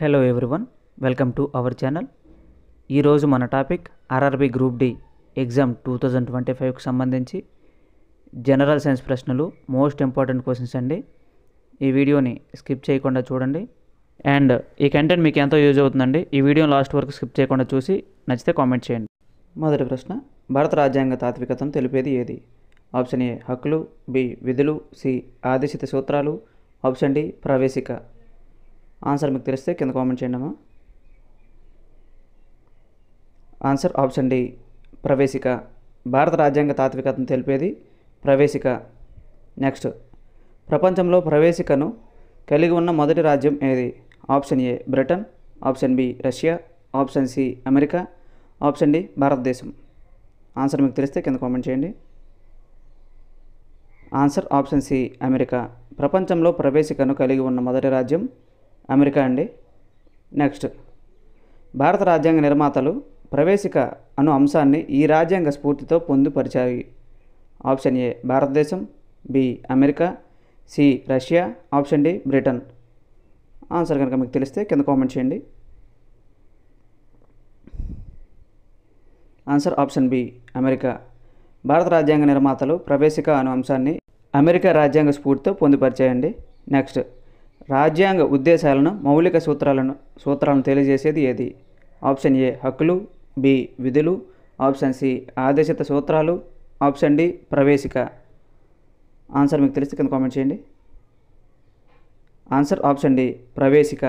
Hello everyone, welcome to our channel. ఈరోజు మన topic RRB group D exam 2025కి సంబంధించి జనరల్ సైన్స్ ప్రశ్నలు, మోస్ట్ ఇంపార్టెంట్ క్వశ్చన్స్ అండి. ఈ వీడియోని స్కిప్ చేయకుండా చూడండి. అండ్ ఈ కంటెంట్ మీకు ఎంతో యూజ్ అవుతుందండి. ఈ వీడియోని లాస్ట్ వరకు స్కిప్ చేయకుండా చూసి నచ్చితే కామెంట్ చేయండి. మొదటి ప్రశ్న, భారత రాజ్యాంగ తాత్వికతను తెలిపేది ఏది? ఆప్షన్ ఏ హక్కులు, బి విధులు, సి ఆదేశిత సూత్రాలు, ఆప్షన్ డి ప్రవేశిక. ఆన్సర్ మీకు తెలిస్తే కింద కామెంట్ చేయండి అమ్మా. ఆన్సర్ ఆప్షన్ డి ప్రవేశిక. భారత రాజ్యాంగ తాత్వికతను తెలిపేది ప్రవేశిక. నెక్స్ట్, ప్రపంచంలో ప్రవేశికను కలిగి ఉన్న మొదటి రాజ్యం ఏది? Option A Britain, option B Russia, option C America, option D భారతదేశం. ఆన్సర్ మీకు తెలిస్తే కింద కామెంట్ చేయండి. Answer option C America. ప్రపంచంలో ప్రవేశికను కలిగి ఉన్న మొదటి రాజ్యం అమెరికా అండి. నెక్స్ట్, భారత రాజ్యాంగ నిర్మాతలు ప్రవేశిక అను అంశాన్ని ఈ రాజ్యాంగ స్ఫూర్తితో పొందుపరిచాయి. ఆప్షన్ ఏ భారతదేశం, B America, C Russia, option D Britain. Answer కనుక మీకు తెలిస్తే కింద కామెంట్ చేయండి. Answer option B America. భారత రాజ్యాంగ నిర్మాతలు ప్రవేశిక అను అంశాన్ని అమెరికా రాజ్యాంగ స్ఫూర్తితో పొందుపరిచాయండి. నెక్స్ట్, రాజ్యాంగ ఉద్దేశాలను, మౌలిక సూత్రాలను తెలియజేసేది ఏది? ఆప్షన్ ఏ హక్కులు, బి విధులు, ఆప్షన్ సి ఆదేశిత సూత్రాలు, ఆప్షన్ డి ప్రవేశిక. ఆన్సర్ మీకు తెలిస్తే కింద కామెంట్ చేయండి. ఆన్సర్ ఆప్షన్ డి ప్రవేశిక.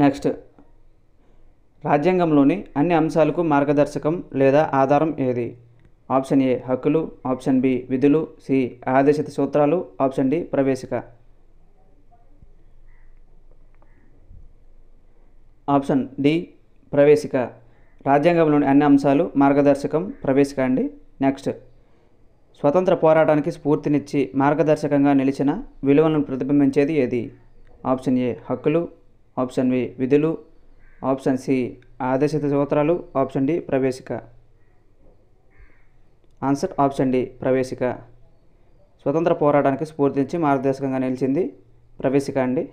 నెక్స్ట్, రాజ్యాంగంలోని అన్ని అంశాలకు మార్గదర్శకం లేదా ఆధారం ఏది? ఆప్షన్ ఏ హక్కులు, ఆప్షన్ బి విధులు, సి ఆదేశిత సూత్రాలు, ఆప్షన్ డి ప్రవేశిక. ఆప్షన్ డి ప్రవేశిక. రాజ్యాంగంలోని అన్ని అంశాలు మార్గదర్శకం ప్రవేశిక అండి. నెక్స్ట్, స్వతంత్ర పోరాటానికి స్ఫూర్తినిచ్చి మార్గదర్శకంగా నిలిచిన విలువలను ప్రతిబింబించేది ఏది? ఆప్షన్ ఏ హక్కులు, ఆప్షన్ బి విధులు, ఆప్షన్ సి ఆదేశిత సూత్రాలు, ఆప్షన్ డి ప్రవేశిక. ఆన్సర్ ఆప్షన్ డి ప్రవేశిక. స్వతంత్ర పోరాటానికి స్ఫూర్తినిచ్చి మార్గదర్శకంగా నిలిచింది ప్రవేశిక అండి.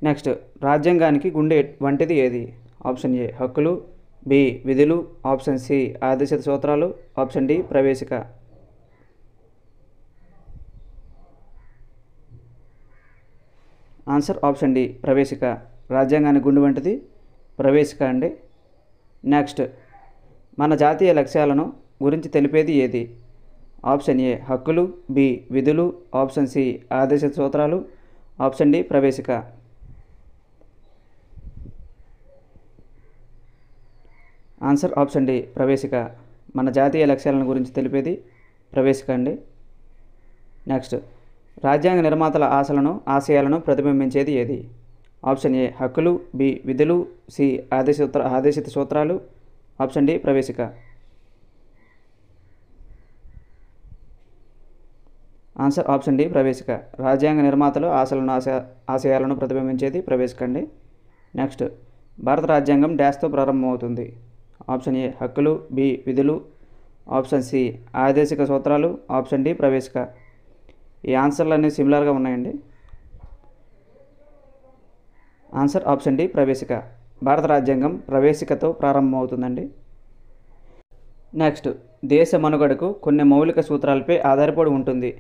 నెక్స్ట్, రాజ్యాంగానికి గుండె వంటిది ఏది? ఆప్షన్ ఏ హక్కులు, బి విధులు, ఆప్షన్ సి ఆదేశిత సూత్రాలు, ఆప్షన్ డి ప్రవేశిక. ఆన్సర్ ఆప్షన్ డి ప్రవేశిక. రాజ్యాంగానికి గుండె వంటిది ప్రవేశిక అండి. నెక్స్ట్, మన జాతీయ లక్ష్యాలను గురించి తెలిపేది ఏది? ఆప్షన్ ఏ హక్కులు, బి విధులు, ఆప్షన్ సి ఆదేశిత సూత్రాలు, ఆప్షన్ డి ప్రవేశిక. ఆన్సర్ ఆప్షన్ డి ప్రవేశిక. మన జాతీయ లక్ష్యాలను గురించి తెలిపేది ప్రవేశిక అండి. నెక్స్ట్, రాజ్యాంగ నిర్మాతల ఆశయాలను ప్రతిబింబించేది ఏది? ఆప్షన్ ఏ హక్కులు, బి విధులు, సి ఆదేశిత సూత్రాలు, ఆప్షన్ డి ప్రవేశిక. ఆన్సర్ ఆప్షన్ డి ప్రవేశిక. రాజ్యాంగ నిర్మాతలు ఆశయాలను ప్రతిబింబించేది ప్రవేశిక అండి. నెక్స్ట్, భారత రాజ్యాంగం డాష్తో ప్రారంభమవుతుంది? ఆప్షన్ ఏ హక్కులు, బి విధులు, ఆప్షన్ సి ఆదేశిక సూత్రాలు, ఆప్షన్ డి ప్రవేశిక. ఈ ఆన్సర్లు అన్నీ సిమిలర్గా ఉన్నాయండి. ఆన్సర్ ఆప్షన్ డి ప్రవేశిక. భారత రాజ్యాంగం ప్రవేశికతో ప్రారంభమవుతుందండి. నెక్స్ట్, దేశ మనుగడకు కొన్ని మౌలిక సూత్రాలపై ఆధారపడి ఉంటుంది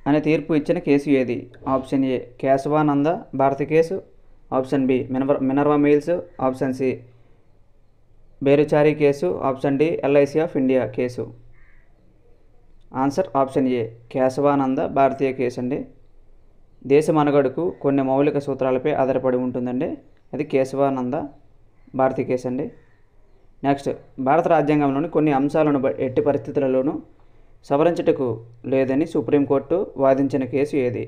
అనే తీర్పు ఇచ్చిన కేసు ఏది? Option A Kesavananda Bharati case, option B Minerva Mills, option C Berubari case, option D LIC of India case. Answer option A Kesavananda Bharatiya case అండి. దేశ మనుగడకు కొన్ని మౌలిక సూత్రాలపై ఆధారపడి ఉంటుందండి. అది కేశవానంద భారతీయ కేసు అండి. నెక్స్ట్, భారత రాజ్యాంగంలోని కొన్ని అంశాలను ఎట్టి పరిస్థితులలోనూ సవరించుటకు లేదని సుప్రీంకోర్టు వాదించిన కేసు ఏది?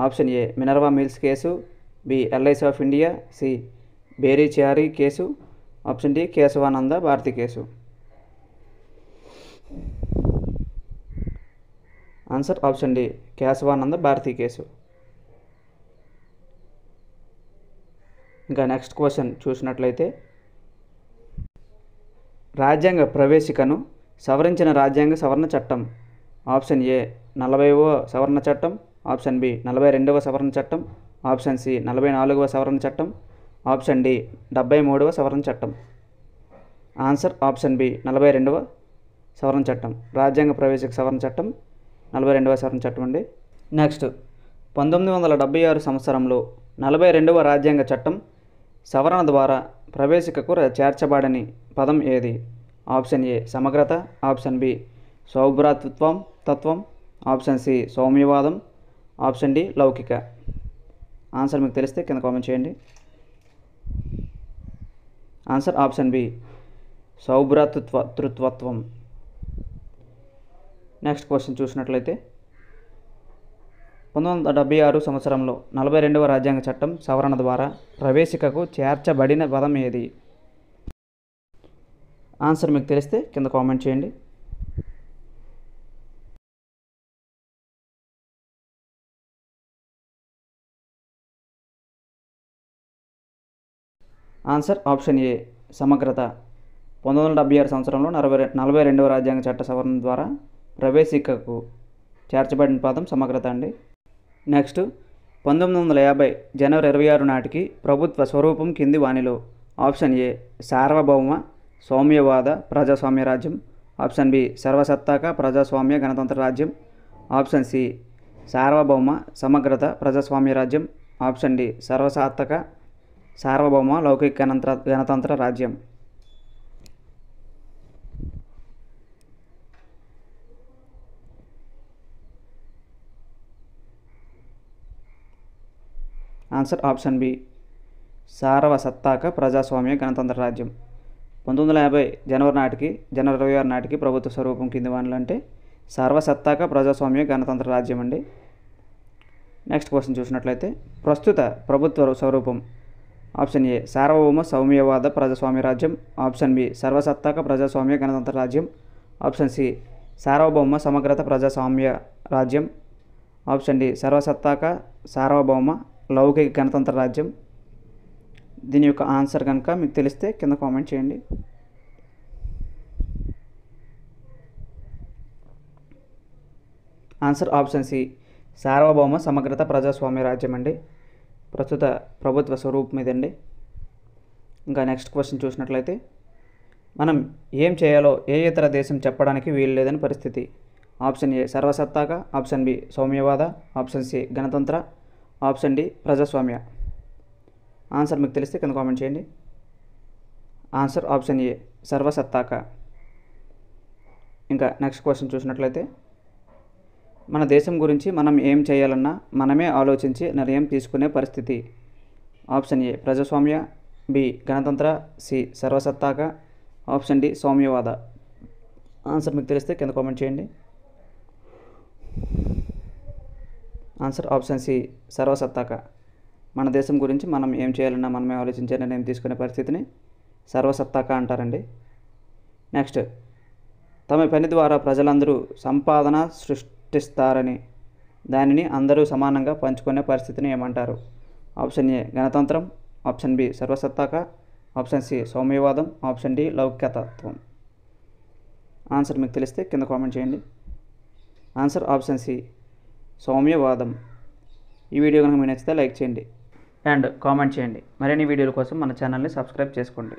Option A Minerva Mills case, B LIC of India, C Berubari case, option D Kesavananda Bharati case. Answer option D Kesavananda Bharati case. ఇంకా నెక్స్ట్ క్వశ్చన్ చూసినట్లయితే, రాజ్యాంగ ప్రవేశికను సవరించిన రాజ్యాంగ సవరణ చట్టం? ఆప్షన్ ఏ 40వ సవరణ చట్టం, ఆప్షన్ బి 42వ సవరణ చట్టం, ఆప్షన్ సి 44వ సవరణ చట్టం, ఆప్షన్ డి 73వ సవరణ చట్టం. ఆన్సర్ ఆప్షన్ బి 42వ సవరణ చట్టం. రాజ్యాంగ ప్రవేశిక సవరణ చట్టం 42వ సవరణ చట్టం అండి. నెక్స్ట్ 1976 సంవత్సరంలో 42వ రాజ్యాంగ చట్టం సవరణ ద్వారా ప్రవేశికకు చేర్చబడని పదం ఏది? ఆప్షన్ ఏ సమగ్రత, ఆప్షన్ బి సౌభ్రాతృత్వం, ఆప్షన్ సి సౌమ్యవాదం, ఆప్షన్ డి లౌకిక. ఆన్సర్ మీకు తెలిస్తే కింద కామెంట్ చేయండి. ఆన్సర్ ఆప్షన్ బి సౌభ్రాతృత్వం. నెక్స్ట్ క్వశ్చన్ చూసినట్లయితే 1976 సంవత్సరంలో 42వ రాజ్యాంగ చట్టం సవరణ ద్వారా ప్రవేశికకు చేర్చబడిన పదం ఏది? ఆన్సర్ మీకు తెలిస్తే కింద కామెంట్ చేయండి. ఆన్సర్ ఆప్షన్ ఏ సమగ్రత. 1976 సంవత్సరంలో 42వ రాజ్యాంగ చట్ట సవరణ ద్వారా ప్రవేశికకు చేర్చబడిన పదం సమగ్రత అండి. నెక్స్ట్ 1950 జనవరి 26 నాటికి ప్రభుత్వ స్వరూపం కింది వానిలో ఆప్షన్ ఏ సార్వభౌమ సౌమ్యవాద ప్రజాస్వామ్య రాజ్యం, ఆప్షన్ బి సర్వసత్తాక ప్రజాస్వామ్య గణతంత్ర రాజ్యం, ఆప్షన్ సి సార్వభౌమ సమగ్రత ప్రజాస్వామ్య రాజ్యం, ఆప్షన్ డి సార్వభౌమ లౌకిక గణతంత్ర రాజ్యం. ఆన్సర్ ఆప్షన్ బి సార్వసత్తాక ప్రజాస్వామ్య గణతంత్ర రాజ్యం. 1950 జనవరి 26 నాటికి ప్రభుత్వ స్వరూపం కింది వానిలో అంటే సార్వసత్తాక ప్రజాస్వామ్య గణతంత్ర రాజ్యం అండి. నెక్స్ట్ క్వశ్చన్ చూసినట్లయితే ప్రస్తుత ప్రభుత్వ స్వరూపం ఆప్షన్ ఏ సార్వభౌమ సౌమ్యవాద ప్రజాస్వామ్య రాజ్యం, ఆప్షన్ బి సర్వసత్తాక ప్రజాస్వామ్య గణతంత్ర రాజ్యం, ఆప్షన్ సి సార్వభౌమ సమగ్రత ప్రజాస్వామ్య రాజ్యం, ఆప్షన్ డి సర్వసత్తాక సార్వభౌమ లౌకిక గణతంత్ర రాజ్యం. దీని యొక్క ఆన్సర్ కనుక మీకు తెలిస్తే కింద కామెంట్ చేయండి. ఆన్సర్ ఆప్షన్ సి సార్వభౌమ సమగ్రత ప్రజాస్వామ్య రాజ్యం అండి. ప్రస్తుత ప్రభుత్వ స్వరూపం ఇదండి. ఇంకా నెక్స్ట్ క్వశ్చన్ చూసినట్లయితే మనం ఏం చేయాలో ఏ ఇతర దేశం చెప్పడానికి వీలు లేదని పరిస్థితి? ఆప్షన్ ఏ సర్వసత్తాక, ఆప్షన్ బి సౌమ్యవాద, ఆప్షన్ సి గణతంత్ర, ఆప్షన్ డి ప్రజాస్వామ్య. ఆన్సర్ మీకు తెలిస్తే కింద కామెంట్ చేయండి. ఆన్సర్ ఆప్షన్ ఏ సర్వసత్తాక. ఇంకా నెక్స్ట్ క్వశ్చన్ చూసినట్లయితే మన దేశం గురించి మనం ఏం చేయాలన్నా మనమే ఆలోచించి నిర్ణయం తీసుకునే పరిస్థితి? ఆప్షన్ ఏ ప్రజాస్వామ్య, బి గణతంత్ర, సి సర్వసత్తాక, ఆప్షన్ డి సౌమ్యవాద. ఆన్సర్ మీకు తెలిస్తే కింద కామెంట్ చేయండి. ఆన్సర్ ఆప్షన్ సి సర్వసత్తాక. మన దేశం గురించి మనం ఏం చేయాలన్నా మనమే ఆలోచించే నిర్ణయం తీసుకునే పరిస్థితిని సర్వసత్తాక అంటారండి. నెక్స్ట్ తమ పని ద్వారా ప్రజలందరూ సంపాదన సృష్టిస్తారని దానిని అందరూ సమానంగా పంచుకునే పరిస్థితిని ఏమంటారు? ఆప్షన్ ఏ గణతంత్రం, ఆప్షన్ బి సర్వసత్తాక, ఆప్షన్ సి సౌమ్యవాదం, ఆప్షన్ డి లౌకికతత్వం. ఆన్సర్ మీకు తెలిస్తే కింద కామెంట్ చేయండి. ఆన్సర్ ఆప్షన్ సి సౌమ్యవాదం. ఈ వీడియో కనుక మీకు నచ్చితే లైక్ చేయండి అండ్ కామెంట్ చేయండి. మరిన్ని వీడియోల కోసం మన ఛానల్ని సబ్స్క్రైబ్ చేసుకోండి.